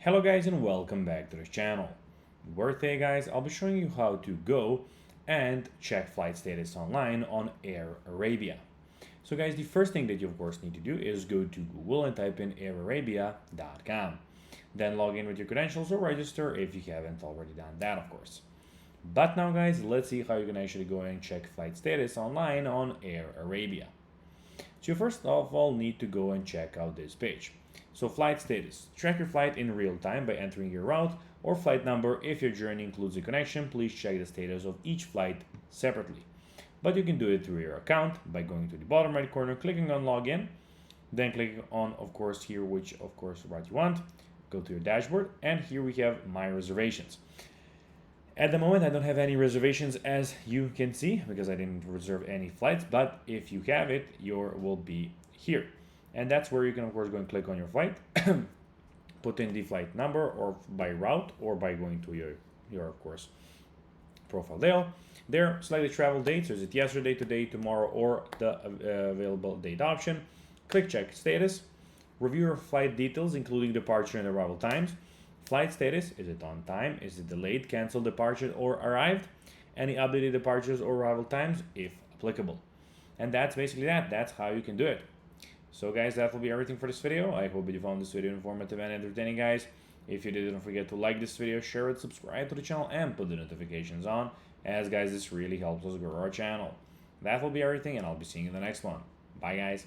Hello guys and welcome back to this channel. Where today guys I'll be showing you how to go and check flight status online on Air Arabia. So guys, the first thing that you of course need to do is go to Google and type in airarabia.com. Then log in with your credentials or register if you haven't already done that of course. But now guys, let's see how you can actually go and check flight status online on Air Arabia. So you first of all need to go and check out this page. So flight status. Track your flight in real time by entering your route or flight number. If your journey includes a connection, please check the status of each flight separately. But you can do it through your account by going to the bottom right corner, clicking on login, then clicking on of course here which of course route you want. Go to your dashboard and here we have my reservations. At the moment I don't have any reservations as you can see because I didn't reserve any flights, but if you have it, your will be here. And that's where you can of course go and click on your flight, put in the flight number or by route or by going to your of course profile there, select the travel date, so is it yesterday, today, tomorrow, or the available date option. Click check status, review your flight details including departure and arrival times. Flight status, is it on time, is it delayed, canceled, departure, or arrived, any updated departures or arrival times if applicable. And that's basically that's how you can do it. So guys, that will be everything for this video. I hope you found this video informative and entertaining guys. If you did, don't forget to like this video, share it, subscribe to the channel, and put the notifications on, as guys this really helps us grow our channel. That will be everything and I'll be seeing you in the next one. Bye guys.